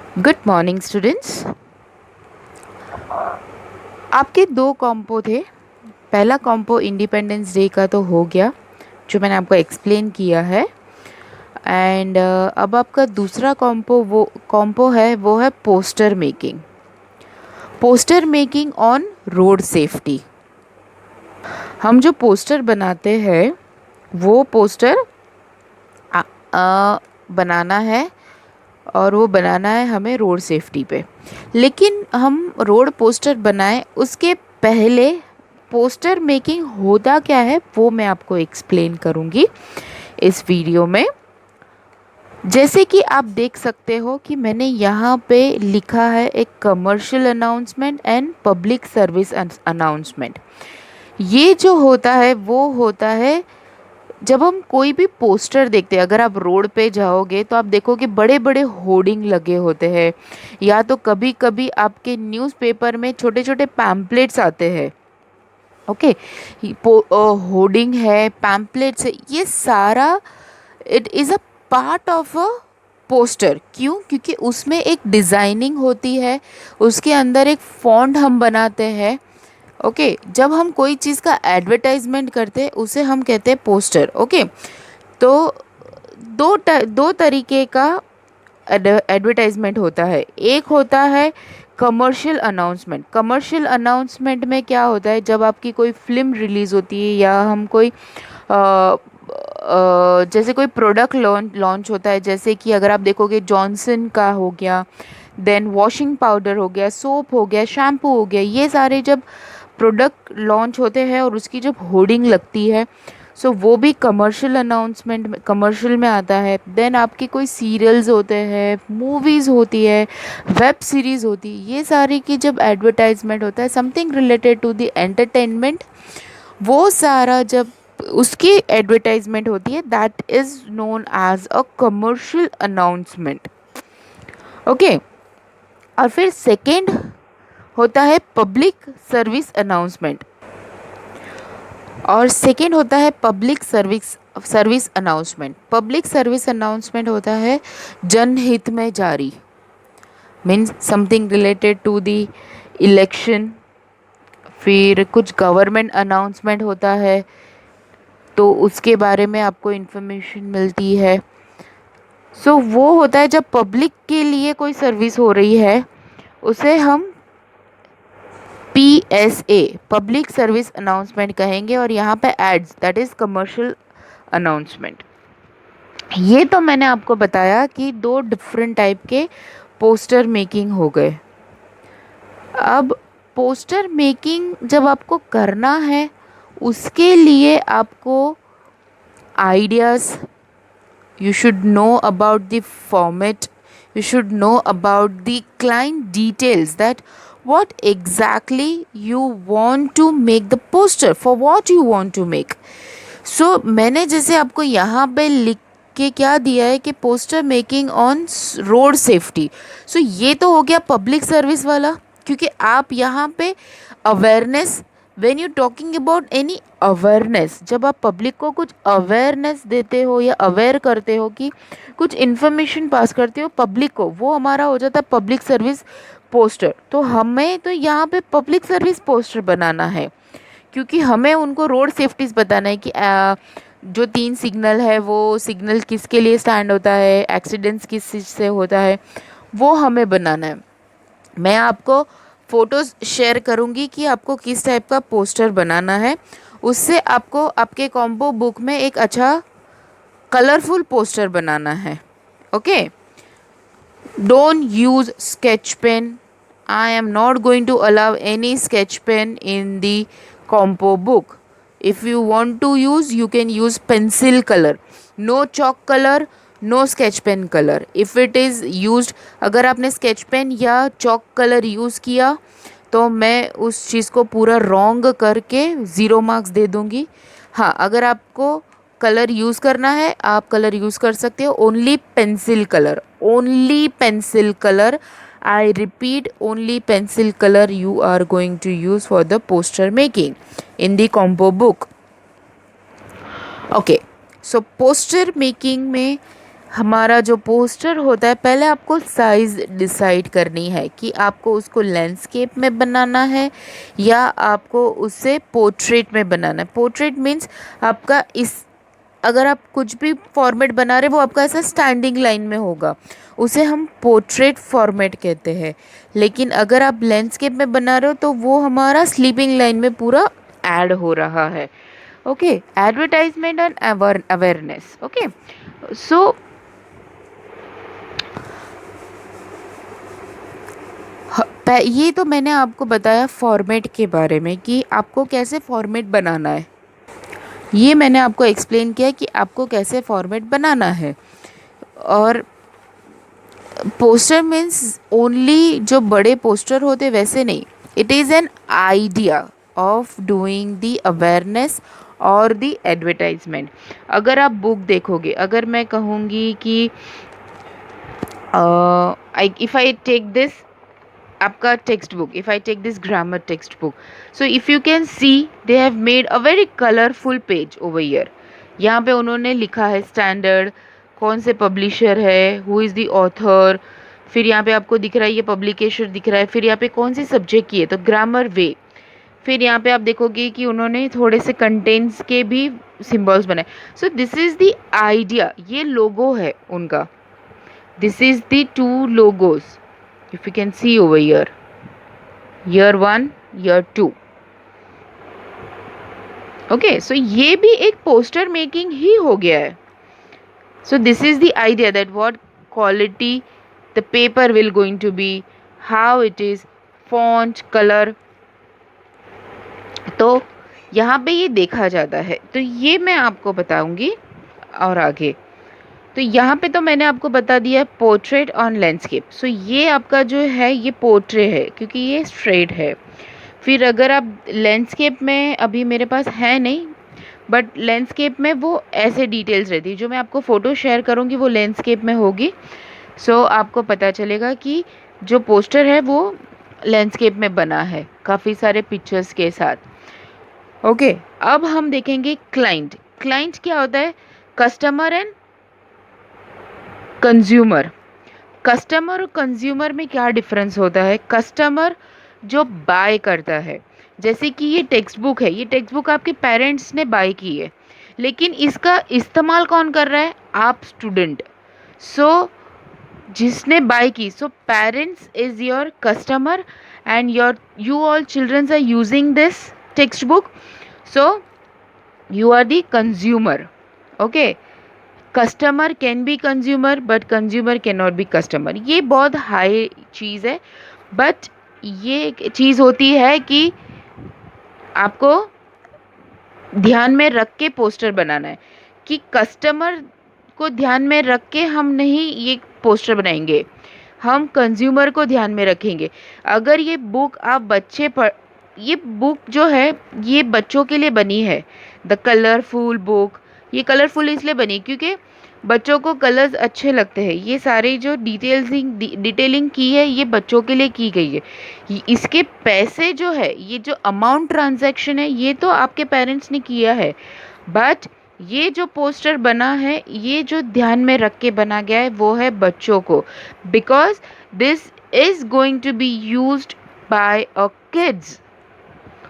Good morning students. आपके दो compo थे। पहला कॉम्पो इंडिपेंडेंस डे का तो हो गया, जो मैंने आपको एक्सप्लेन किया है। एंड अब आपका दूसरा कॉम्पो है, वो है poster making. Poster making on road safety. हम जो पोस्टर बनाते हैं वो पोस्टर बनाना है, और वो बनाना है हमें रोड सेफ्टी पे। लेकिन हम रोड पोस्टर बनाएं उसके पहले पोस्टर मेकिंग होता क्या है वो मैं आपको एक्सप्लेन करूँगी इस वीडियो में। जैसे कि आप देख सकते हो कि मैंने यहाँ पे लिखा है एक commercial announcement and public service announcement. ये जो होता है वो होता है जब हम कोई भी पोस्टर देखते हैं। अगर आप रोड पे जाओगे तो आप देखोगे बड़े बड़े होर्डिंग लगे होते हैं, या तो कभी कभी आपके न्यूज़पेपर में छोटे छोटे पैम्पलेट्स आते हैं। ओके, होर्डिंग है, पैम्पलेट्स है, ये सारा it is a part of a poster. क्यों? क्योंकि उसमें एक डिज़ाइनिंग होती है, उसके अंदर एक फॉन्ट हम बनाते हैं। ओके, जब हम कोई चीज़ का एडवर्टाइजमेंट करते हैं उसे हम कहते हैं पोस्टर। ओके, तो दो तरीके का एडवर्टाइजमेंट होता है। एक होता है कमर्शियल अनाउंसमेंट। कमर्शियल अनाउंसमेंट में क्या होता है, जब आपकी कोई फिल्म रिलीज़ होती है या हम कोई जैसे कोई प्रोडक्ट लॉन्च होता है, जैसे कि अगर आप देखोगे जॉनसन का हो गया, देन वॉशिंग पाउडर हो गया, सोप हो गया, शैम्पू हो गया, ये सारे जब प्रोडक्ट लॉन्च होते हैं और उसकी जब होर्डिंग लगती है, सो वो भी कमर्शियल अनाउंसमेंट में, कमर्शियल में आता है। देन आपके कोई सीरियल्स होते हैं, मूवीज़ होती है, वेब सीरीज़ होती है, ये सारी की जब एडवर्टाइजमेंट होता है something related to the entertainment, वो सारा जब उसकी एडवर्टाइजमेंट होती है, that is known as a commercial announcement. Okay, और फिर सेकेंड होता है पब्लिक सर्विस अनाउंसमेंट, और सेकेंड होता है public service service announcement. Public service announcement होता है जनहित में जारी, means something related to the election. फिर कुछ गवर्नमेंट अनाउंसमेंट होता है, तो उसके बारे में आपको इन्फॉर्मेशन मिलती है। सो वो होता है जब पब्लिक के लिए कोई सर्विस हो रही है, उसे हम PSA पब्लिक सर्विस अनाउंसमेंट कहेंगे। और यहाँ पे ads, that is commercial announcement. ये तो मैंने आपको बताया कि दो डिफरेंट टाइप के पोस्टर मेकिंग हो गए। अब पोस्टर मेकिंग जब आपको करना है, उसके लिए आपको ideas, you should know about the format, you should know about the client details, that what exactly you want to make the poster, for what you want to make. So मैंने जैसे आपको यहाँ पे लिख के क्या दिया है कि poster making on road safety. So ये तो हो गया पब्लिक सर्विस वाला, क्योंकि आप यहाँ पे awareness, when you talking about any awareness, जब आप पब्लिक को कुछ अवेयरनेस देते हो या अवेयर करते हो कि कुछ इन्फॉर्मेशन पास करते हो पब्लिक को, वो हमारा हो जाता है पब्लिक सर्विस पोस्टर। तो हमें तो यहाँ पे पब्लिक सर्विस पोस्टर बनाना है, क्योंकि हमें उनको रोड सेफ्टीज बताना है कि जो 3 सिग्नल है वो सिग्नल किसके लिए स्टैंड होता है, एक्सीडेंट्स किस चीज़ से होता है, वो हमें बनाना है। मैं आपको फ़ोटोज़ शेयर करूँगी कि आपको किस टाइप का पोस्टर बनाना है। उससे आपको आपके कॉम्बो बुक में एक अच्छा कलरफुल पोस्टर बनाना है। Okay, don't use sketch pen. I am not going to allow any sketch pen in the compo book. If you want to use, you can use pencil color. No chalk color, no sketch pen color. If it is used, अगर आपने sketch pen या chalk color use किया तो मैं उस चीज़ को पूरा wrong करके 0 मार्क्स दे दूँगी। हाँ, अगर आपको कलर यूज़ करना है आप कलर यूज़ कर सकते हो। Only pencil colour, only pencil colour, I repeat, only pencil color you are going to use for the poster making in the combo book. Okay, so poster making में हमारा जो poster होता है, पहले आपको साइज़ डिसाइड करनी है कि आपको उसको लैंडस्केप में बनाना है या आपको उसे पोर्ट्रेट में बनाना है। पोर्ट्रेट मीन्स आपका इस, अगर आप कुछ भी फॉर्मेट बना रहे वो आपका ऐसा स्टैंडिंग लाइन में होगा, उसे हम पोर्ट्रेट फॉर्मेट कहते हैं। लेकिन अगर आप लैंडस्केप में बना रहे हो तो वो हमारा स्लीपिंग लाइन में पूरा ऐड हो रहा है। Okay, advertisement and awareness. Okay, so ये तो मैंने आपको बताया फॉर्मेट के बारे में कि आपको कैसे फॉर्मेट बनाना है। ये मैंने आपको एक्सप्लेन किया कि आपको कैसे फॉर्मेट बनाना है। और पोस्टर मीन्स ओनली जो बड़े पोस्टर होते वैसे नहीं, it is an idea of doing the awareness और द एडवर्टाइजमेंट। अगर आप बुक देखोगे, अगर मैं कहूँगी कि इफ़ आई टेक दिस आपका text book, if I take this grammar text book, so if you can see they have made a very colourful page over here. यहाँ पे उन्होंने लिखा है स्टैंडर्ड, कौन से पब्लिशर है, हु इज़ द ऑथर, फिर यहाँ पे आपको दिख रहा है ये पब्लिकेशन दिख रहा है, फिर यहाँ पे कौन सी सब्जेक्ट की है तो ग्रामर वे। फिर यहाँ पे आप देखोगे कि उन्होंने थोड़े से कंटेंट्स के भी सिम्बल्स बनाए। सो दिस इज़ द आइडिया, ये लोगो है उनका, this is the two logos if you can see over here, year 1, year 2। Okay, so ये भी एक पोस्टर मेकिंग ही हो गया है। So this is the idea that what quality the paper will going to be, how it is, font, colour, तो यहाँ पे ये देखा जाता है। तो ये मैं आपको बताऊंगी और आगे। तो यहाँ पे तो मैंने आपको बता दिया पोर्ट्रेट ऑन लैंडस्केप। सो ये आपका जो है ये पोर्ट्रेट है क्योंकि ये स्ट्रेट है। फिर अगर आप लैंडस्केप में, अभी मेरे पास है नहीं, बट लैंडस्केप में वो ऐसे डिटेल्स रहती है, जो मैं आपको फ़ोटो शेयर करूँगी वो लैंडस्केप में होगी। सो आपको पता चलेगा कि जो पोस्टर है वो लैंडस्केप में बना है काफ़ी सारे पिक्चर्स के साथ। ओके, अब हम देखेंगे क्लाइंट। क्लाइंट क्या होता है? Customer and consumer. कस्टमर और कंज्यूमर में क्या डिफरेंस होता है? कस्टमर जो बाय करता है, जैसे कि ये टेक्स्ट बुक है, ये टेक्स्ट बुक आपके पेरेंट्स ने बाय की है, लेकिन इसका इस्तेमाल कौन कर रहा है? आप स्टूडेंट। सो जिसने बाय की, so parents is your customer and you all childrens are using this text book, so you are the consumer। okay, customer can be consumer but consumer cannot be customer। ये बहुत high चीज़ है, but ये एक चीज़ होती है कि आपको ध्यान में रख के पोस्टर बनाना है कि कस्टमर को ध्यान में रख के हम नहीं ये पोस्टर बनाएंगे, हम कंज्यूमर को ध्यान में रखेंगे। अगर ये बुक आप बच्चे पढ़, ये बुक जो है ये बच्चों के लिए बनी है, द कलरफुल बुक। ये कलरफुल इसलिए बनी क्योंकि बच्चों को कलर्स अच्छे लगते हैं। ये सारी जो डिटेलिंग की है ये बच्चों के लिए की गई है। इसके पैसे जो है, ये जो अमाउंट ट्रांजैक्शन है, ये तो आपके पेरेंट्स ने किया है, बट ये जो पोस्टर बना है ये जो ध्यान में रख के बना गया है वो है बच्चों को, because this is going to be used by a kids,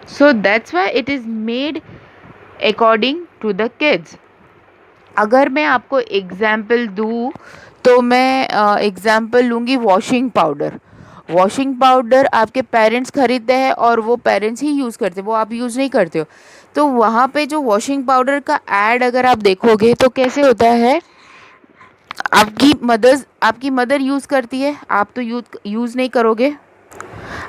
so that's why it is made according to the kids. अगर मैं आपको एग्जाम्पल दूँ तो मैं एग्जाम्पल लूँगी वॉशिंग पाउडर। वॉशिंग पाउडर आपके पेरेंट्स खरीदते हैं और वो पेरेंट्स ही यूज़ करते हैं, वो आप यूज़ नहीं करते हो। तो वहाँ पे जो वॉशिंग पाउडर का ऐड अगर आप देखोगे तो कैसे होता है, आपकी मदर यूज़ करती है, आप तो यूज़ नहीं करोगे,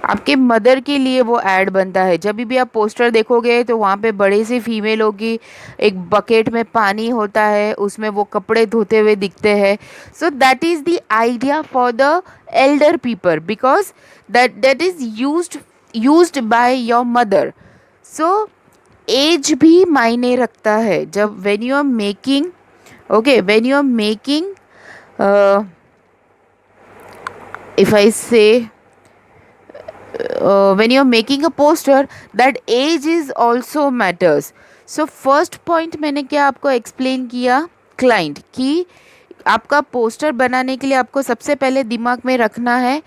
आपके मदर के लिए वो ऐड बनता है। जब भी आप पोस्टर देखोगे तो वहाँ पे बड़े से फीमेल होगी, एक बकेट में पानी होता है, उसमें वो कपड़े धोते हुए दिखते हैं। So that is the idea for the elder people, because that is used by your mother. So age भी मायने रखता है जब when you are making, okay, when you are making, if I say when you're making a poster, that age is also matters। so first point मैंने क्या आपको explain किया, client की आपका पोस्टर बनाने के लिए आपको सबसे पहले दिमाग में रखना है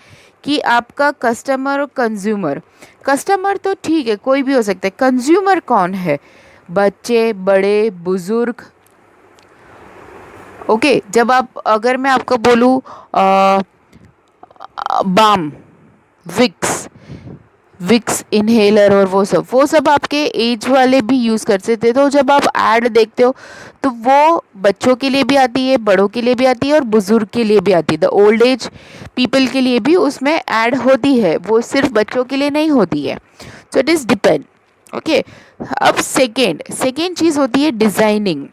कि आपका कस्टमर और कंज्यूमर, कस्टमर तो ठीक है कोई भी हो सकता है, कंज्यूमर कौन है, बच्चे, बड़े, बुजुर्ग। ओके, जब आप, अगर मैं आपको बोलूँ बाम, विक्स, विक्स इनहेलर और वो सब आपके एज वाले भी यूज़ कर सकते थे। तो जब आप ऐड देखते हो तो वो बच्चों के लिए भी आती है, बड़ों के लिए भी आती है और बुजुर्ग के लिए भी आती है, द ओल्ड एज पीपल के लिए भी उसमें ऐड होती है, वो सिर्फ बच्चों के लिए नहीं होती है। So it is depend. Okay, अब सेकेंड सेकेंड चीज़ होती है designing,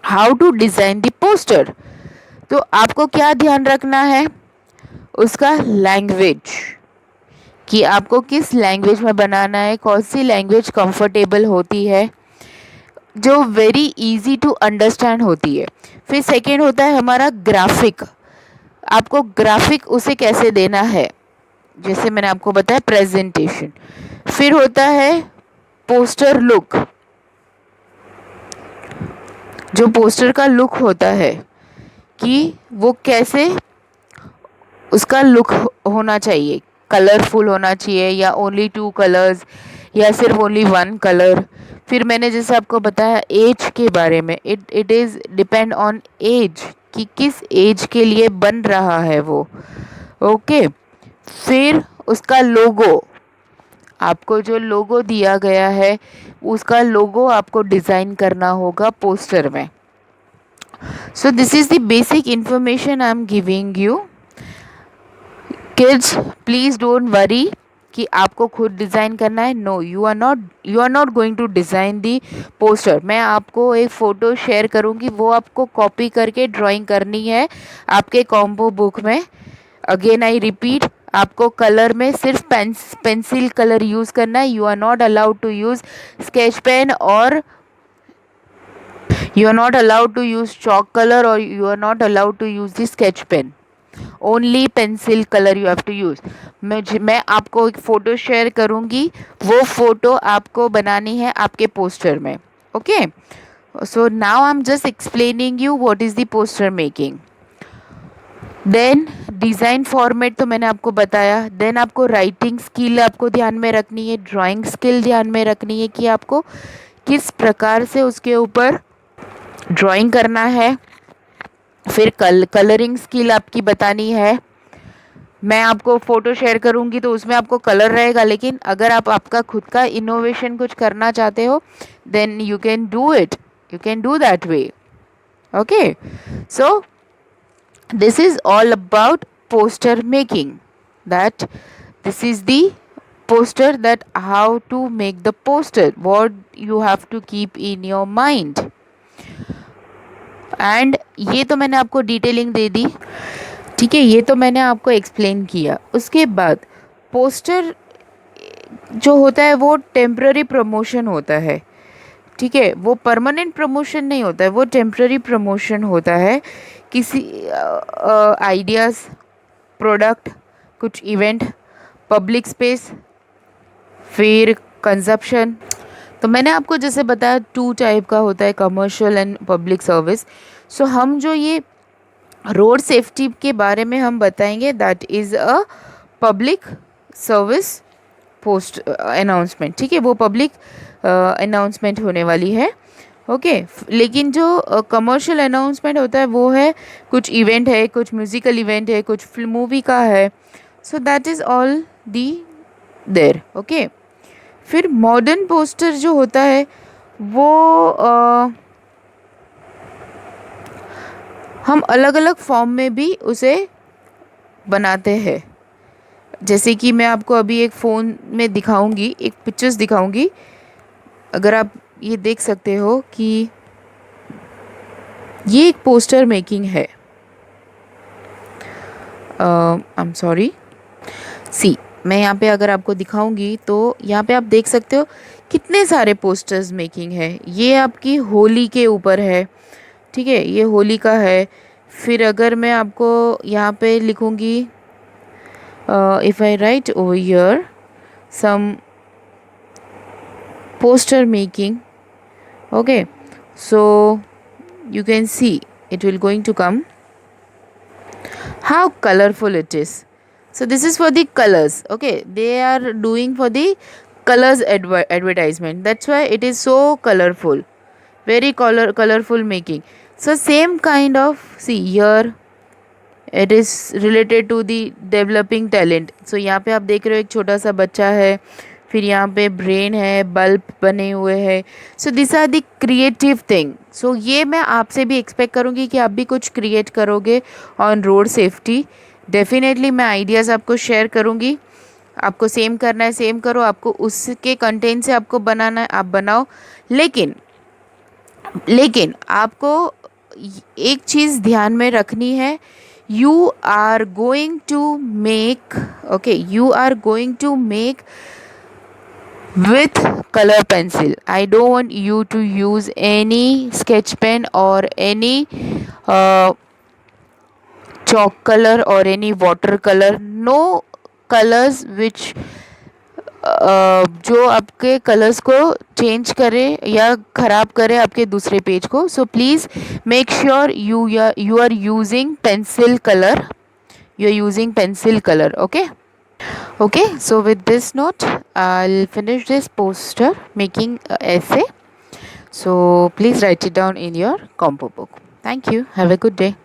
how to design the poster. तो आपको क्या ध्यान रखना है, उसका लैंग्वेज, कि आपको किस लैंग्वेज में बनाना है, कौन सी लैंग्वेज कंफर्टेबल होती है, जो वेरी इजी टू अंडरस्टैंड होती है। फिर सेकेंड होता है हमारा ग्राफिक, आपको ग्राफिक उसे कैसे देना है, जैसे मैंने आपको बताया प्रेजेंटेशन। फिर होता है पोस्टर लुक, जो पोस्टर का लुक होता है कि वो कैसे उसका लुक होना चाहिए, कलरफुल होना चाहिए या ओनली 2 कलर्स या सिर्फ ओनली 1 कलर। फिर मैंने जैसे आपको बताया एज के बारे में, it is depend on age, कि किस एज के लिए बन रहा है वो। ओके, फिर उसका लोगो, आपको जो लोगो दिया गया है उसका लोगो आपको डिज़ाइन करना होगा पोस्टर में। So this is the basic information I am giving you. Kids please don't worry कि आपको खुद डिज़ाइन करना है। No, you are not going to design the poster. मैं आपको एक फ़ोटो शेयर करूँगी, वो आपको कॉपी करके ड्राइंग करनी है आपके कॉम्बो बुक में। अगेन आई रिपीट, आपको कलर में सिर्फ पेंसिल कलर यूज़ करना है। You are not allowed to use sketch pen, और you are not allowed to use chalk color, or you are not allowed to use the sketch pen. Only pencil colour you have to use. मैं आपको एक photo share करूँगी, वो photo आपको बनानी है आपके पोस्टर में। Okay, so now I am just explaining you what is the poster making. Then design format तो मैंने आपको बताया। देन आपको राइटिंग स्किल आपको ध्यान में रखनी है, ड्राइंग स्किल ध्यान में रखनी है कि आपको किस प्रकार से उसके ऊपर ड्राइंग करना है। फिर कलरिंग स्किल आपकी बतानी है। मैं आपको फ़ोटो शेयर करूँगी तो उसमें आपको कलर रहेगा, लेकिन अगर आप आपका खुद का इनोवेशन कुछ करना चाहते हो then you can do it, you can do that way. Okay, so this is all about poster making, that this is the poster, that how to make the poster, what you have to keep in your mind। And ये तो मैंने आपको detailing दे दी, ठीक है, ये तो मैंने आपको एक्सप्लेन किया। उसके बाद पोस्टर जो होता है वो टेम्प्ररी प्रमोशन होता है, ठीक है, वो परमानेंट प्रमोशन नहीं होता है, वो टेम्प्ररी प्रमोशन होता है किसी आइडियाज़, प्रोडक्ट, कुछ इवेंट, पब्लिक स्पेस, फिर कंजप्शन। तो मैंने आपको जैसे बताया 2 टाइप का होता है, कमर्शियल एंड पब्लिक सर्विस। सो हम जो ये रोड सेफ्टी के बारे में हम बताएंगे, that is a public service post announcement, ठीक है, वो पब्लिक अनाउंसमेंट होने वाली है। ओके, लेकिन जो कमर्शियल अनाउंसमेंट होता है वो है कुछ इवेंट है, कुछ म्यूज़िकल इवेंट है, कुछ फिल्म मूवी का है। So that is all the there. Okay, फिर मॉडर्न पोस्टर जो होता है वो हम अलग अलग फॉर्म में भी उसे बनाते हैं। जैसे कि मैं आपको अभी एक फ़ोन में दिखाऊंगी, एक पिक्चर्स दिखाऊंगी, अगर आप ये देख सकते हो कि ये एक पोस्टर मेकिंग है। आई एम सॉरी, सी, मैं यहाँ पे अगर आपको दिखाऊंगी तो यहाँ पे आप देख सकते हो कितने सारे पोस्टर्स मेकिंग है। ये आपकी होली के ऊपर है, ठीक है, ये होली का है। फिर अगर मैं आपको यहाँ पे लिखूँगी, if I write over here some poster making, okay, so you can see it will going to come how colorful it is. So this is for the colors. Okay, they are doing for the colors advertisement, that's why it is so colorful, very colorful making. So same kind of, see here it is related to the developing talent. So यहाँ पे आप देख रहे हो एक छोटा सा बच्चा है, फिर यहाँ पे ब्रेन है, बल्ब बने हुए हैं. So this are the creative thing. So ये मैं आपसे भी एक्सपेक्ट करूँगी कि आप भी कुछ क्रिएट करोगे ऑन रोड सेफ्टी. डेफिनेटली मैं आइडियाज़ आपको शेयर करूँगी. आपको सेम करना है सेम करो, आपको उसके कंटेंट से आपको बनाना है आप बनाओ. लेकिन लेकिन आपको एक चीज़ ध्यान में रखनी है. You are going to make, okay, you are going to make with color pencil. I don't want you to use any sketch pen or any uh, chalk color or any water color. No colors which जो आपके colours को change करे या ख़राब करे आपके दूसरे page को. So please make sure you are using pencil color. You are using pencil color. Okay, so with this note, I'll finish this poster making essay. So please write it down in your compo book. Thank you. Have a good day.